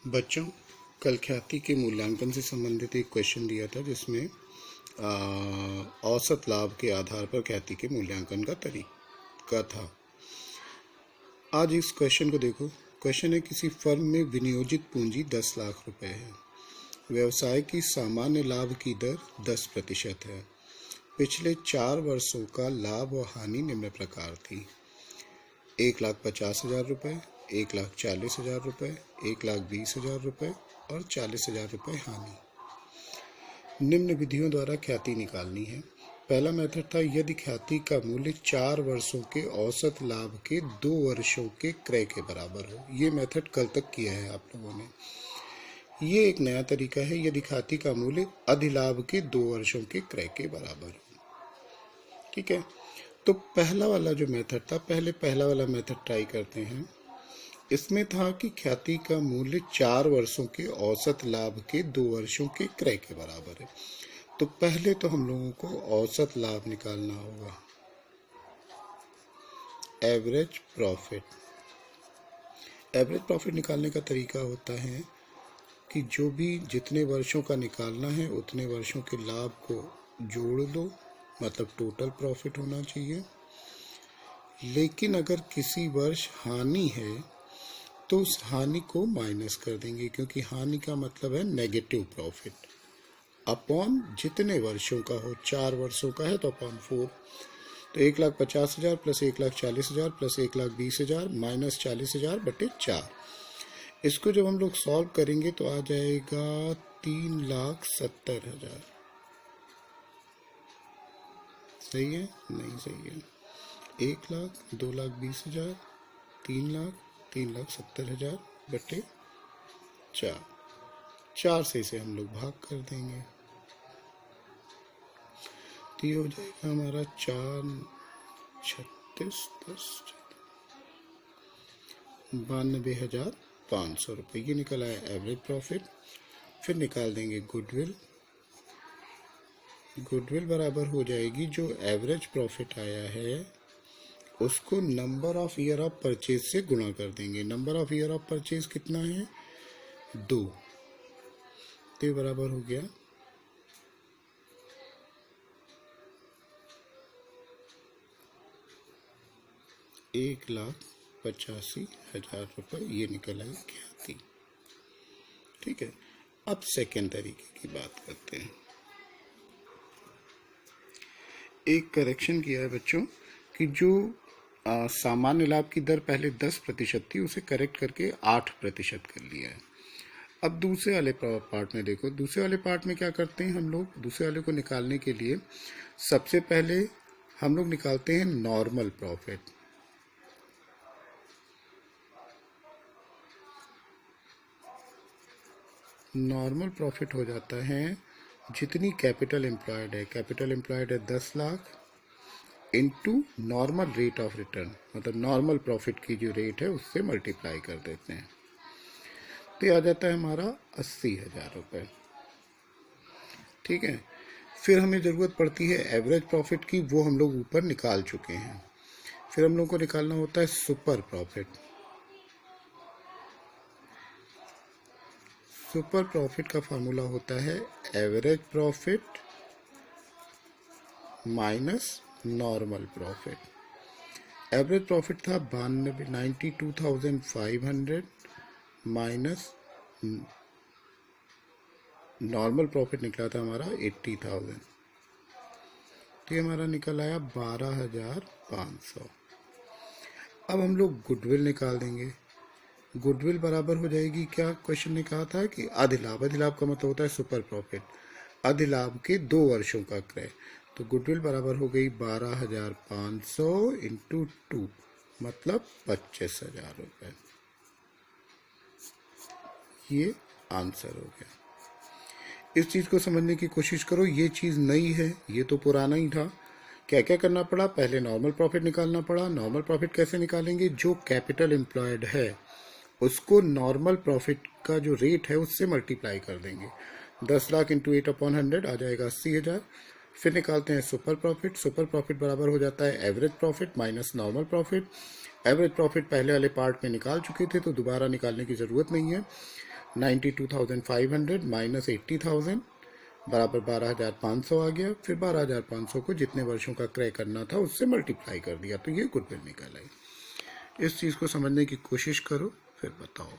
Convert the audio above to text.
बच्चों, कल ख्याति के मूल्यांकन से संबंधित एक क्वेश्चन दिया था जिसमें औसत लाभ के आधार पर ख्याति के मूल्यांकन का तरीका था। आज इस क्वेश्चन को देखो। क्वेश्चन है, किसी फर्म में विनियोजित पूंजी 10 लाख रुपए है। व्यवसाय की सामान्य लाभ की दर 10% है। पिछले 4 वर्षों का लाभ और हानि निम्न प्रकार थी: 1,50,000 रुपये, 1,40,000 रुपये, 1,20,000 रुपये और 40,000 रुपये हानि। निम्न विधियों द्वारा ख्याति निकालनी है। पहला मेथड था, यदि ख्याति का मूल्य 4 वर्षों के औसत लाभ के 2 वर्षों के क्रय के बराबर हो। ये मेथड कल तक किया है आप लोगों ने। ये एक नया तरीका है, यदि ख्याति का मूल्य अधिलाभ के 2 वर्षों के क्रय के बराबर हो। ठीक है, तो पहला वाला जो मेथड था, पहला वाला मेथड ट्राई करते हैं। इसमें था कि ख्याति का मूल्य 4 वर्षों के औसत लाभ के 2 वर्षों के क्रय के बराबर है। तो पहले तो हम लोगों को औसत लाभ निकालना होगा, एवरेज प्रॉफिट। एवरेज प्रॉफिट निकालने का तरीका होता है कि जो भी जितने वर्षों का निकालना है उतने वर्षों के लाभ को जोड़ दो, मतलब टोटल प्रॉफिट होना चाहिए। लेकिन अगर किसी वर्ष हानि है तो उस हानि को माइनस कर देंगे, क्योंकि हानि का मतलब है नेगेटिव प्रॉफिट, अपॉन जितने वर्षों का हो। 4 वर्षों का है तो अपॉन 4। तो 1,50,000 प्लस 1,40,000 प्लस 1,20,000 माइनस 40,000 बटे 4। इसको जब हम लोग सॉल्व करेंगे तो आ जाएगा 3,70,000। सही है? नहीं सही है। 1,00,000, 2,20,000, 3,00,000, 3,70,000 बटे 4। 4 से इसे हम लोग भाग कर देंगे तो ये हो जाएगा हमारा 4, 36, 10, 92,500 रुपये। ये निकल आया एवरेज प्रॉफिट। फिर निकाल देंगे गुडविल। गुडविल बराबर हो जाएगी, जो एवरेज प्रॉफिट आया है उसको number of year of purchase से गुणा कर देंगे। Number of year of purchase कितना है? 2। तो बराबर हो गया 1,85,000 रुपये। ये निकल आई ख्याति। ठीक है, अब सेकेंड तरीके की बात करते हैं। एक करेक्शन किया है बच्चों कि जो सामान्य लाभ की दर पहले 10% थी उसे करेक्ट करके 8% कर लिया है। अब दूसरे वाले पार्ट में देखो। दूसरे वाले पार्ट में क्या करते हैं हम लोग? दूसरे वाले को निकालने के लिए सबसे पहले हम लोग निकालते हैं नॉर्मल प्रॉफिट। नॉर्मल प्रॉफिट हो जाता है जितनी कैपिटल एम्प्लॉयड है। कैपिटल एम्प्लॉयड है 10 lakh into normal rate of return, मतलब नॉर्मल प्रॉफिट की जो रेट है उससे मल्टीप्लाई कर देते हैं। तो ये आ जाता है हमारा 80,000 रुपये। ठीक है, फिर हमें ज़रूरत पड़ती है एवरेज प्रॉफिट की, वो हम लोग ऊपर निकाल चुके हैं। फिर हम लोग को निकालना होता है सुपर प्रॉफिट। सुपर प्रॉफिट का फार्मूला होता है average profit minus normal profit. Average profit था 92,500 माइनस नॉर्मल प्रॉफिट निकला था हमारा 80,000। तो ये हमारा निकल आया 12,500। अब हम लोग गुडविल निकाल देंगे। गुडविल बराबर हो जाएगी क्या? क्वेश्चन ने कहा था कि अधिलाभ। अधिलाभ का मतलब होता है सुपर प्रॉफिट। अधिलाभ के 2 वर्षों का क्रय। तो गुडविल बराबर हो गई 12,500 इंटू 2, मतलब 25,000 रुपये। ये आंसर हो गया। इस चीज़ को समझने की कोशिश करो। ये चीज़ नई है, ये तो पुराना ही था। क्या क्या करना पड़ा? पहले नॉर्मल प्रॉफिट निकालना पड़ा। नॉर्मल प्रॉफिट कैसे निकालेंगे? जो कैपिटल एम्प्लॉयड है उसको नॉर्मल प्रॉफिट का जो रेट है उससे मल्टीप्लाई कर देंगे। 10 लाख इंटू 8/100 आ जाएगा 80,000। फिर निकालते हैं सुपर प्रॉफिट। सुपर प्रॉफिट बराबर हो जाता है average profit minus normal profit. Average profit पहले वाले पार्ट में निकाल चुके थे तो दोबारा निकालने की ज़रूरत नहीं है। 92,500 माइनस 80,000 बराबर 12,500 आ गया। फिर 12,500 को जितने वर्षों का क्रय करना था उससे मल्टीप्लाई कर दिया, तो ये गुडविल निकल आई। इस चीज़ को समझने की कोशिश करो, फिर बताओ।